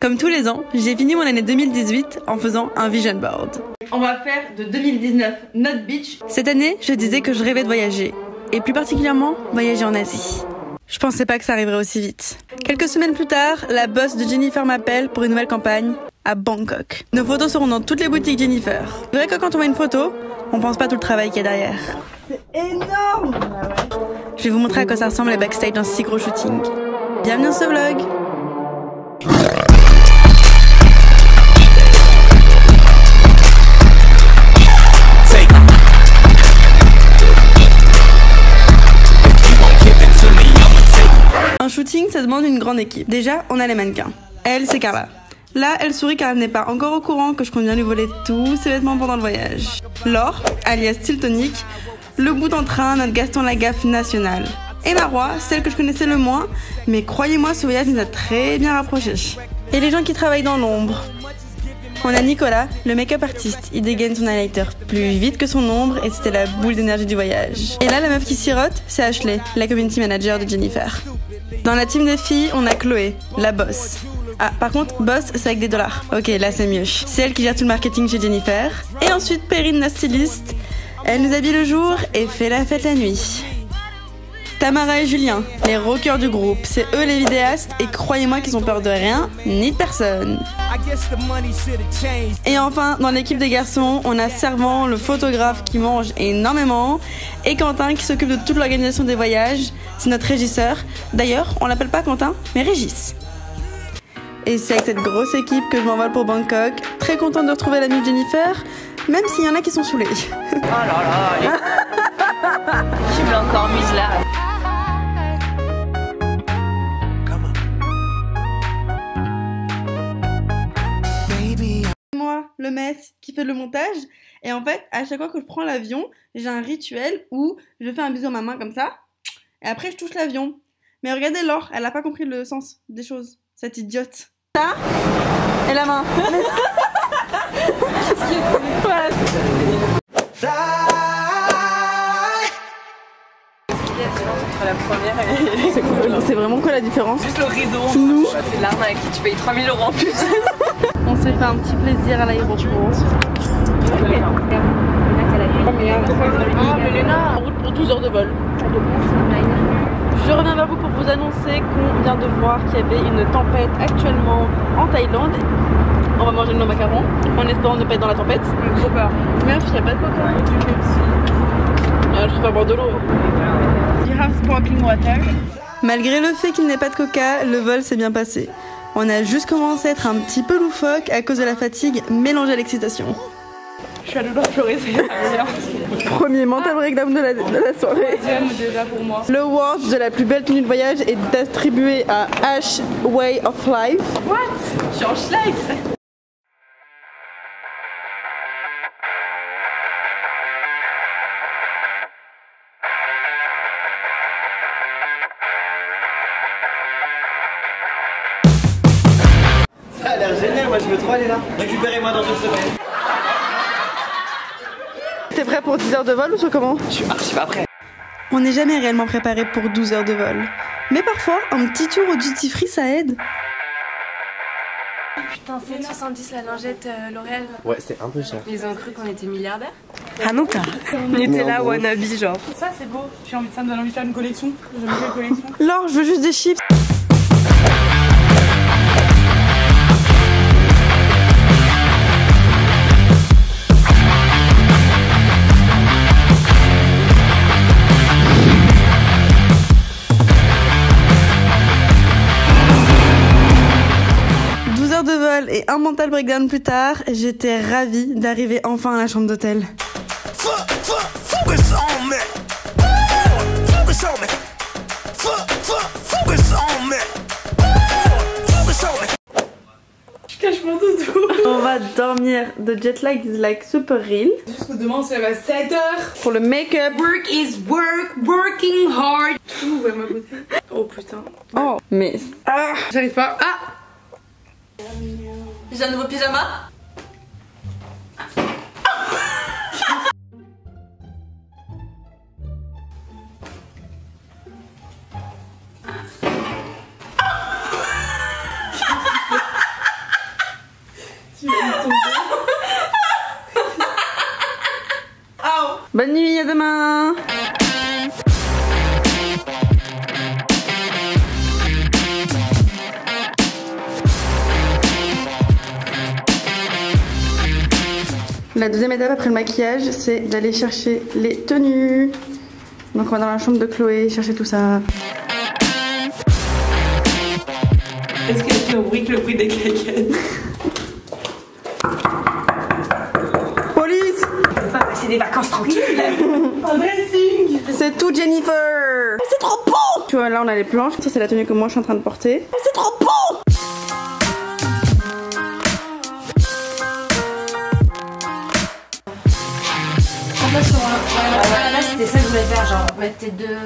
Comme tous les ans, j'ai fini mon année 2018 en faisant un vision board. On va faire de 2019 notre beach. Cette année, je disais que je rêvais de voyager, et plus particulièrement voyager en Asie. Je pensais pas que ça arriverait aussi vite. Quelques semaines plus tard, la boss de Jennifer m'appelle pour une nouvelle campagne à Bangkok. Nos photos seront dans toutes les boutiques Jennifer. C'est vrai que quand on voit une photo, on pense pas tout le travail qu'il y a derrière. C'est énorme! Je vais vous montrer à quoi ça ressemble les backstage d'un si gros shooting. Bienvenue dans ce vlog! Un shooting, ça demande une grande équipe. Déjà, on a les mannequins. Elle, c'est Carla. Là, elle sourit car elle n'est pas encore au courant que je compte bien lui voler tous ses vêtements pendant le voyage. Laure, alias Stiltonic, le bout en train, notre Gaston Lagaffe national. Et Marois, celle que je connaissais le moins, mais croyez-moi, ce voyage nous a très bien rapprochés. Et les gens qui travaillent dans l'ombre. On a Nicolas, le make-up artiste. Il dégaine son highlighter plus vite que son ombre et c'était la boule d'énergie du voyage. Et là, la meuf qui sirote, c'est Ashley, la community manager de Jennifer. Dans la team des filles, on a Chloé, la boss. Ah, par contre, boss, c'est avec des dollars. Ok, là, c'est mieux. C'est elle qui gère tout le marketing chez Jennifer. Et ensuite, Perrine, la styliste. Elle nous habille le jour et fait la fête la nuit. Tamara et Julien, les rockers du groupe. C'est eux les vidéastes et croyez-moi qu'ils ont peur de rien, ni de personne. Et enfin, dans l'équipe des garçons, on a Servant, le photographe qui mange énormément, et Quentin qui s'occupe de toute l'organisation des voyages. C'est notre régisseur. D'ailleurs, on l'appelle pas Quentin, mais Régis. Et c'est avec cette grosse équipe que je m'envole pour Bangkok. Très contente de retrouver l'ami de Jennifer, même s'il y en a qui sont saoulés. Oh là là, je me l'ai encore mise là. Moi, le mess qui fait le montage, et en fait, à chaque fois que je prends l'avion, j'ai un rituel où je fais un bisou à ma main comme ça, et après je touche l'avion. Mais regardez Laure, elle a pas compris le sens des choses, cette idiote. Ça, et la main. Voilà. Entre la première et... C'est cool. C'est vraiment quoi la différence? Juste le rideau. Nous, c'est de l'arnaque, tu payes 3000 € en plus. on s'est fait un petit plaisir à l'aéroport. Ah mais Léna, en route pour 12 heures de vol. Je reviens vers vous pour vous annoncer qu'on vient de voir qu'il y avait une tempête actuellement en Thaïlande. On va manger de nos macarons en espérant ne pas être dans la tempête. Trop peur. Meuf, il n'y a pas de coca. Ah, je préfère boire de l'eau. You have sparkling water. Malgré le fait qu'il n'y ait pas de coca, le vol s'est bien passé. On a juste commencé à être un petit peu loufoque à cause de la fatigue mélangée à l'excitation. Je suis à deux doigts de pleurer, c'est la Premier mental breakdown de la soirée. deuxième déjà pour moi. Le award de la plus belle tenue de voyage est attribué à Ash Way of Life. What? Je suis en schlag. Ça a l'air génial, moi je veux trop aller là. Récupérez-moi dans une semaine. T'es prêt pour 10 heures de vol ou c'est comment? Je suis archi pas prêt. On n'est jamais réellement préparé pour 12 heures de vol. Mais parfois, un petit tour au duty free ça aide. Putain, 7,70 la lingette L'Oréal. Ouais, c'est un peu cher. Ils ont cru qu'on était milliardaires. Hanouka. On était là, wannabe genre. Ça c'est beau, j'ai envie, ça me donne envie de faire une collection. J'aime bien une collection. Laure, je veux juste des chips. De vol et un mental breakdown plus tard, j'étais ravie d'arriver enfin à la chambre d'hôtel. Je cache mon doudou. On va dormir. The jet lag is like super real. Juste que demain on se lève à 7h. Pour le make-up. Work is work, working hard. Ouh, ouais, ma beauté. Oh putain. Oh, mais. Ah, j'arrive pas. Ah, J'ai un nouveau pyjama. La deuxième étape après le maquillage, c'est d'aller chercher les tenues. Donc on va dans la chambre de Chloé chercher tout ça. Est-ce qu'elle fait au bruit que le bruit des claquettes? Police! On va passer des vacances tranquilles. Un dressing! C'est tout Jennifer! C'est trop beau! Tu vois, là on a les planches, ça c'est la tenue que moi je suis en train de porter. C'est trop beau! Là, c'était ça que je voulais faire, genre mettre tes deux.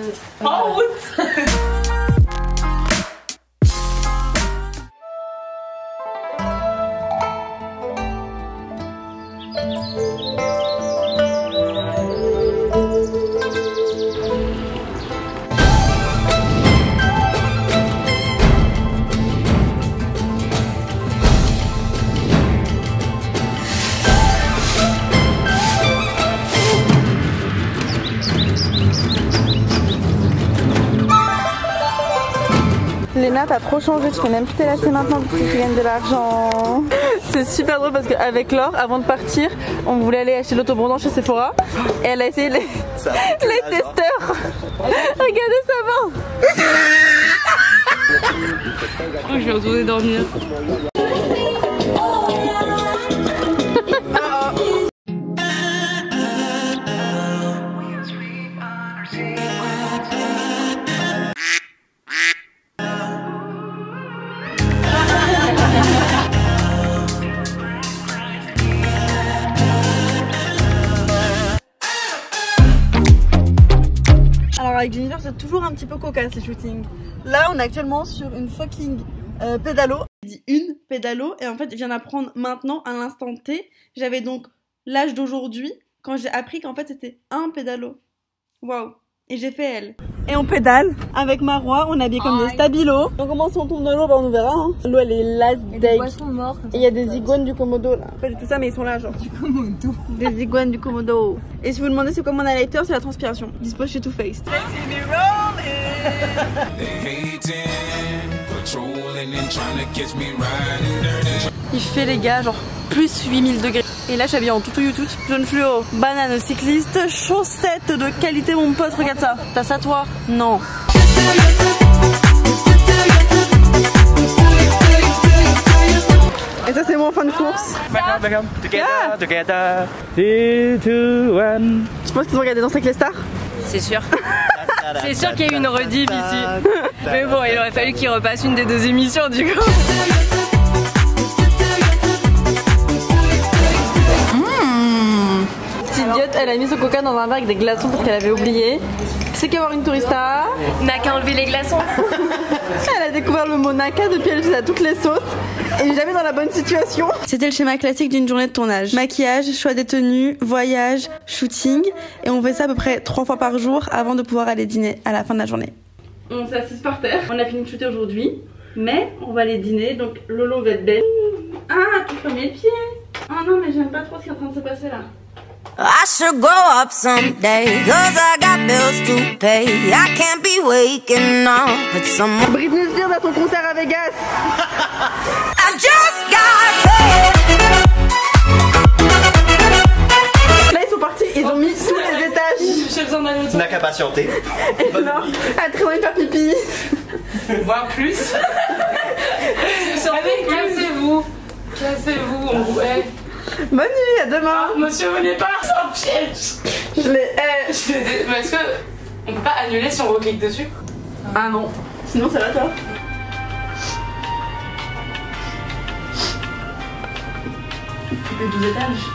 En route! Léna, t'as trop changé, tu fais même plus tes lacets maintenant parce que tu gagnes de l'argent. C'est super drôle parce qu'avec Laure, avant de partir, on voulait aller acheter l'autobondant chez Sephora et elle a essayé les testeurs. Regardez sa main. Oh, je vais retourner dormir. Alors avec Jennifer c'est toujours un petit peu cocasse les shootings. Là on est actuellement sur une fucking pédalo. Je dis une pédalo et en fait je viens d'apprendre maintenant à l'instant T. J'avais donc l'âge d'aujourd'hui quand j'ai appris qu'en fait c'était un pédalo. Waouh. Et j'ai fait elle. Et on pédale avec Marois, on est habillés comme des stabilos. Donc comment si on tombe dans l'eau, bah on nous verra hein. L'eau elle est last day. Et il y a des iguanes du Komodo là. Pas du tout ça mais ils sont là genre. Du Komodo. Des iguanes du Komodo. Et si vous demandez c'est quoi mon highlighter, c'est la transpiration. Dispo chez Too Faced. Il fait les gars genre plus 8000 degrés. Et là je suis habillée en toutou youtube, jaune fluo, banane cycliste, chaussettes de qualité mon pote, regarde ça. T'as ça toi? Non. Et ça c'est moi en fin de course. Together. 3, 2, 1. Je pense qu'ils ont regardé Danser avec les stars. C'est sûr. C'est sûr qu'il y a eu une rediff ici. Mais bon, il aurait fallu qu'il repasse une des deux émissions du coup. Cette idiote, elle a mis son coca dans un verre avec des glaçons parce qu'elle avait oublié. C'est qu'avoir une tourista. N'a qu'à enlever les glaçons. Elle a découvert le mot naka depuis elle faisait à toutes les sauces. Et jamais dans la bonne situation. C'était le schéma classique d'une journée de tournage. Maquillage, choix des tenues, voyage, shooting. Et on fait ça à peu près 3 fois par jour avant de pouvoir aller dîner à la fin de la journée. On s'est assis par terre. On a fini de shooter aujourd'hui. Mais on va aller dîner. Donc Lolo va être belle. Ah, tu fais mes pieds. Ah non, mais j'aime pas trop ce qui est en train de se passer là. I should grow up someday, cause I got bills to pay. I can't be waking up with someone. Britney Spears à son concert à Vegas. I just got paid. Là ils sont partis, ils ont mis tous les étages. J'ai besoin d'un autre. N'a qu'à patienter. Et non, elle très envie de faire pipi. Voire plus. Allez, cassez-vous. Cassez-vous, on vous hait. Bonne nuit, à demain. Ah, monsieur, venez pas, c'est un piège. Je les hais. Mais est-ce que on peut pas annuler si on reclique dessus? Ah non, sinon ça va toi. Les 12 étages.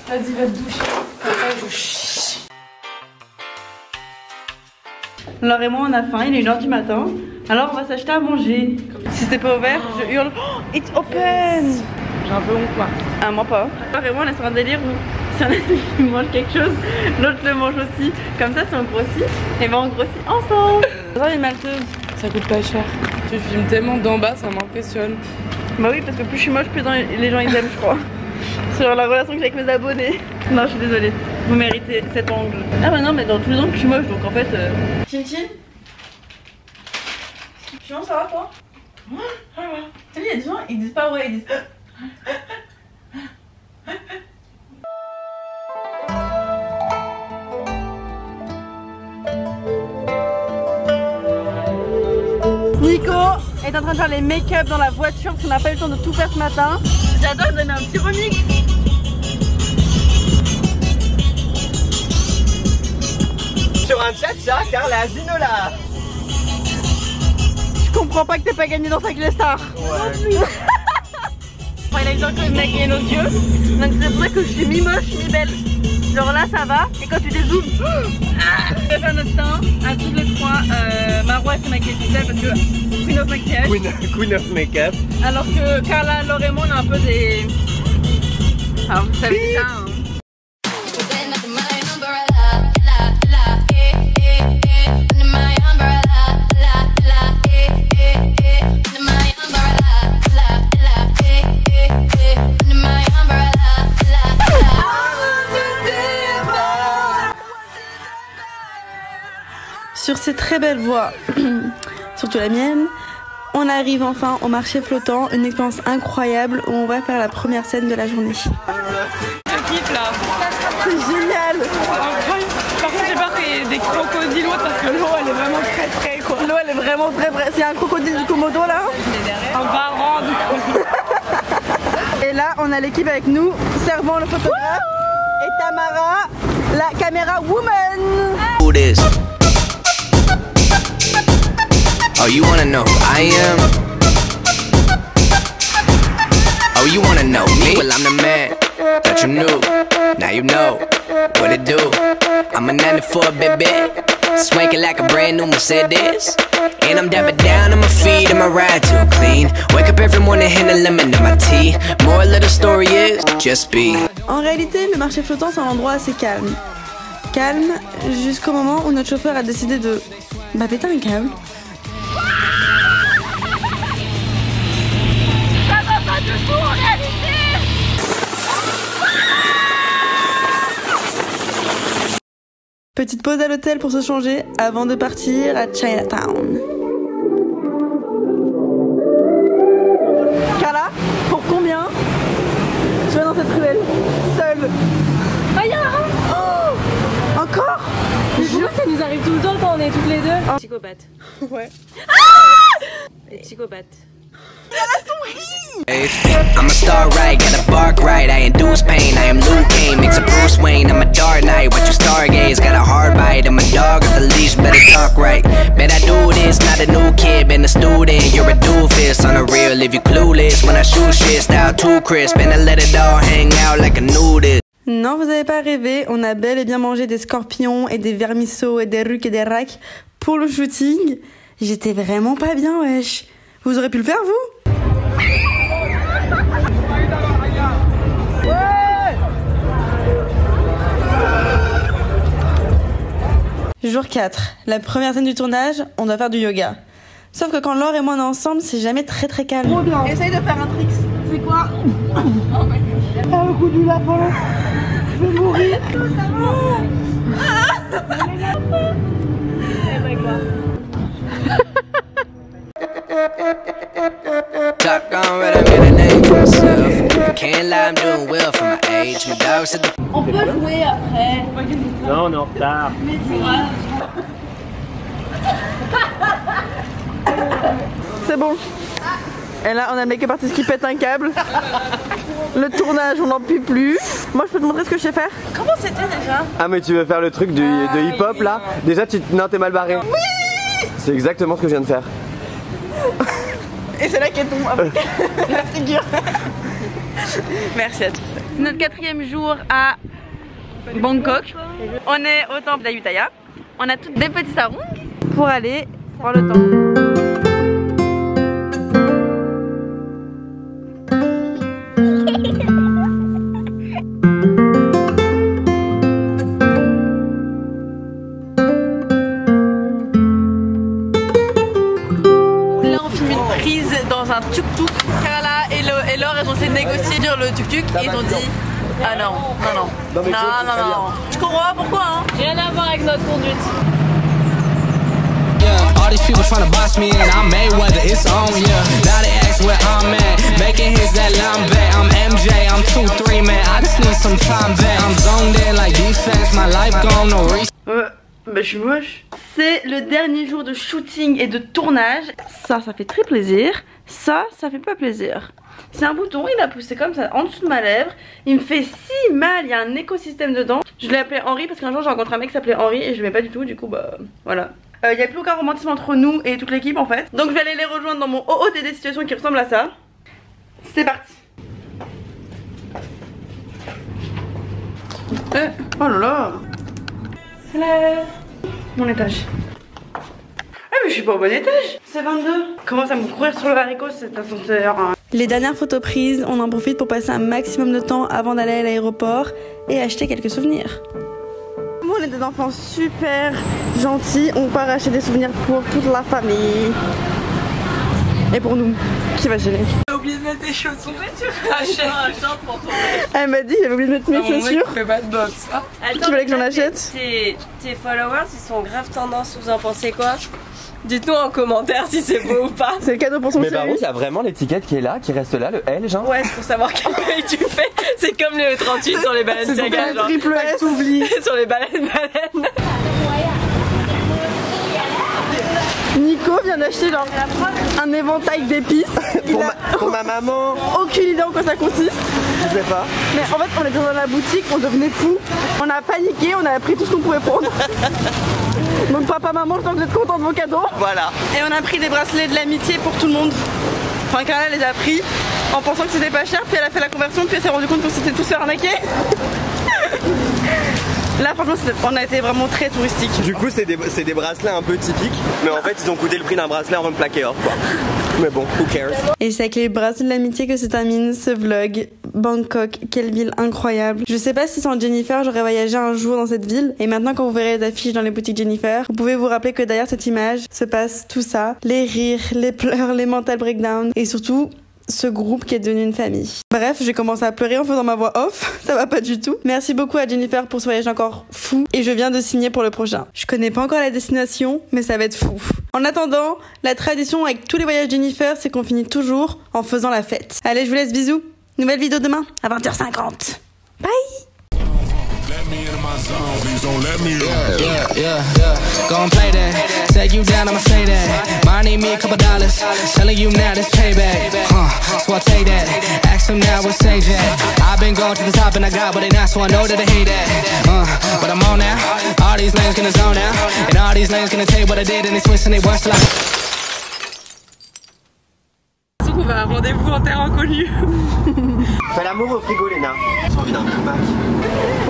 Vas-y, va te doucher. Laure et moi on a faim, il est 1h du matin. Alors on va s'acheter à manger. Si c'était pas ouvert, je hurle oh, it's open. J'ai un peu honte quoi. Ah moi pas. Laure et moi on est sur un délire où si on a qui mange quelque chose, l'autre le mange aussi. Comme ça si on grossit, et ben on grossit ensemble. J'adore les malteuses. Ça coûte pas cher. Tu filmes tellement d'en bas, ça m'impressionne. Bah oui parce que plus je suis moche, plus les gens ils aiment je crois. Sur la relation que j'ai avec mes abonnés. Non je suis désolée, vous méritez cet angle. Ah bah non mais dans tous les angles je suis moche donc en fait... Chin chin. Sinon ça va toi? Il y a des gens, ils disent pas ouais, ils disent. Nico est en train de faire les make-up dans la voiture parce qu'on n'a pas eu le temps de tout faire ce matin. J'adore donner un petit remix. Sur un cha-cha, Carla Zinola. Je comprends pas que t'aies pas gagné dans Cinq les Stars. Ouais. Il a besoin de maquiller nos yeux, donc c'est pour ça que je suis mi-moche, mi-belle. Genre là ça va, et quand tu dézoomes, on va faire notre teint à toutes les trois. Marois s'est maquillée toute seule parce que Queen of Maquillage. Queen of Makeup. Alors que Carla, Laure et moi on a un peu des... Alors vous savez déjà hein. Sur ces très belles voix, surtout la mienne, on arrive enfin au marché flottant, une expérience incroyable où on va faire la première scène de la journée. Je kiffe là. C'est génial. Par contre, j'ai peur qu'il y ait des crocodiles parce que l'eau elle est vraiment très quoi. L'eau elle est vraiment très. C'est un crocodile du Komodo là. Un parent du coup. Et là on a l'équipe avec nous, servant le photographe et Tamara, la caméra woman. Oh, you wanna know who I am? Oh, you wanna know me? Well, I'm the man that you knew. Now you know what it do. I'm a 94 baby, swanking like a brand new Mercedes. And I'm dapping down on my feet and my ride too clean. Wake up every morning and a lemon in my tea. Moral of the story is just be. En réalité, le marché flottant c'est un endroit assez calme. Calme jusqu'au moment où notre chauffeur a décidé de péter un câble. Petite pause à l'hôtel pour se changer avant de partir à Chinatown. Carla, pour combien tu vas dans cette ruelle seule? Oh, encore? Je jure, ça nous arrive tout le temps quand on est toutes les deux. Oh. Psychopathe. Ouais. Les psychopathes. I'm a star right, got a bark right. I induce pain, I am Luke Kane, makes a Bruce Wayne. I'm a dark knight, watch you stargaze, got a hard bite. I'm a dog at the leash, better talk right. Bet I do this, not a new kid, been a student. You're a doofus, on the real if you clueless. When I shoot shit, style too crisp, and I let it all hang out like a nudist. Non, vous avez pas rêvé, on a bel et bien mangé des scorpions et des vermisseaux et des rucs et des racks pour le shooting. J'étais vraiment pas bien, wesh. Vous aurez pu le faire, vous? Jour 4, la première scène du tournage, on doit faire du yoga. Sauf que quand Laure et moi on est ensemble, c'est jamais très calme. Trop bien. Essaye de faire un trick. C'est quoi? Ah, le coup du lapin. Je vais mourir. Clock on red, I made a name for myself. Can't lie, I'm doing well for my age. My dog said the... On peut jouer après. Non, on est en retard. Mais c'est vrai. C'est bon. Et là, on a le make-up artist qui pète un câble. Le tournage, on n'en peut plus. Moi, je peux te montrer ce que je sais faire. Comment c'était déjà? Ah, mais tu veux faire le truc de hip-hop là? Déjà, non, t'es mal barré. Oui! C'est exactement ce que je viens de faire. Et c'est là qu'elle tombe avec la figure. Merci à tous. C'est notre 4e jour à Bangkok. On est au temple d'Ayutthaya. On a toutes des petits sarongs pour aller voir le temple. Là on filme une prise dans un tuk-tuk. Carla et Laure elles ont essayé de négocier sur le tuk-tuk et ils ont dit ah non. Je comprends pas pourquoi hein. Rien à voir avec notre conduite. All these people tryna boss me in. I'm Mayweather, it's on, yeah. Now they ask where I'm at. Making hits that line back. I'm MJ, I'm 2-3, man. I just need some time back. I'm zoned in like defense. My life gone, no reach. Bah je suis moche. C'est le dernier jour de shooting et de tournage. Ça fait très plaisir. Ça fait pas plaisir. C'est un bouton, il a poussé comme ça en dessous de ma lèvre. Il me fait si mal, il y a un écosystème dedans. Je l'ai appelé Henri parce qu'un jour j'ai rencontré un mec qui s'appelait Henri et je l'aimais pas du tout, du coup bah voilà. Il n'y a plus aucun romantisme entre nous et toute l'équipe en fait. Donc je vais aller les rejoindre dans mon OOTD des situations qui ressemble à ça. C'est parti. Oh là là. Hello. Mon étage. Ah mais je suis pas au bon étage. C'est 22. Commence à me courir sur le haricot cet ascenseur. Les dernières photos prises, on en profite pour passer un maximum de temps avant d'aller à l'aéroport et acheter quelques souvenirs. On est des enfants super gentils, on part acheter des souvenirs pour toute la famille. Et pour nous, qui va gêner? J'ai oublié de mettre tes chaussons, tu rachètes un short pour ton mec. Elle m'a dit j'avais oublié de mettre mes chaussures. Fais pas de box. Tu voulais que j'en achète? Tes followers, ils sont grave tendance, vous en pensez quoi? Dites-nous en commentaire si c'est beau ou pas. C'est le cadeau pour son chéri. Mais par contre, il y a vraiment l'étiquette qui est là, qui reste là, le L, genre. Ouais, c'est pour savoir quelle taille tu fais. C'est comme le 38 sur les baleines Tiaga, genre. Triple S, oublie. Sur les baleines. Nico vient d'acheter genre un éventail d'épices. Pour ma maman. Aucune idée en quoi ça consiste. Je sais pas. Mais en fait, on était dans la boutique, on devenait fou. On a paniqué, on a pris tout ce qu'on pouvait prendre. Donc papa, maman, je sens que vous êtes contents de vos cadeaux. Voilà. Et on a pris des bracelets de l'amitié pour tout le monde. Enfin, Carla les a pris en pensant que c'était pas cher, puis elle a fait la conversion, puis elle s'est rendue compte qu'on s'était tous fait arnaquer. Là franchement on a été vraiment très touristique. Du coup c'est des bracelets un peu typiques, mais en fait ils ont coûté le prix d'un bracelet en plaqué or quoi. Mais bon, who cares. Et c'est avec les bracelets de l'amitié que se termine ce vlog. Bangkok, quelle ville incroyable. Je sais pas si sans Jennifer j'aurais voyagé un jour dans cette ville. Et maintenant quand vous verrez les affiches dans les boutiques Jennifer, vous pouvez vous rappeler que derrière cette image se passe tout ça. Les rires, les pleurs, les mental breakdowns et surtout ce groupe qui est devenu une famille. Bref, j'ai commencé à pleurer en faisant ma voix off, ça va pas du tout. Merci beaucoup à Jennifer pour ce voyage encore fou et je viens de signer pour le prochain. Je connais pas encore la destination, mais ça va être fou. En attendant, la tradition avec tous les voyages Jennifer, c'est qu'on finit toujours en faisant la fête. Allez, je vous laisse, bisous. Nouvelle vidéo demain à 20h50. Bye. Let me into my zone, please don't let me in. Yeah. Gon' play that. Take you down, I'ma say that. Might need me a couple dollars. Telling you now this payback. So I take that. Ask them now what say that. I've been going to the top and I got what they not, so I know that they hate that. But I'm on now. All these lanes gonna zone out. And all these lanes gonna tell you what I did and they twist and they worse like. On va à un rendez-vous en terre inconnue. Fais l'amour au frigo, Léna. J'ai envie d'un Big Mac.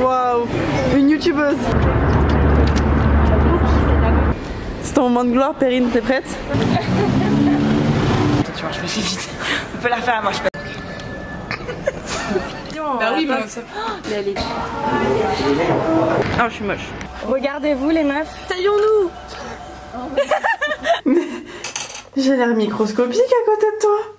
Waouh, une youtubeuse. C'est ton moment de gloire, Perrine, t'es prête? Tu vois, je me fais vite. On peut la faire, moi je peux. Bah oui, bah ça. Ah, je suis moche. Regardez-vous les meufs. Taillons-nous. J'ai l'air microscopique à côté de toi.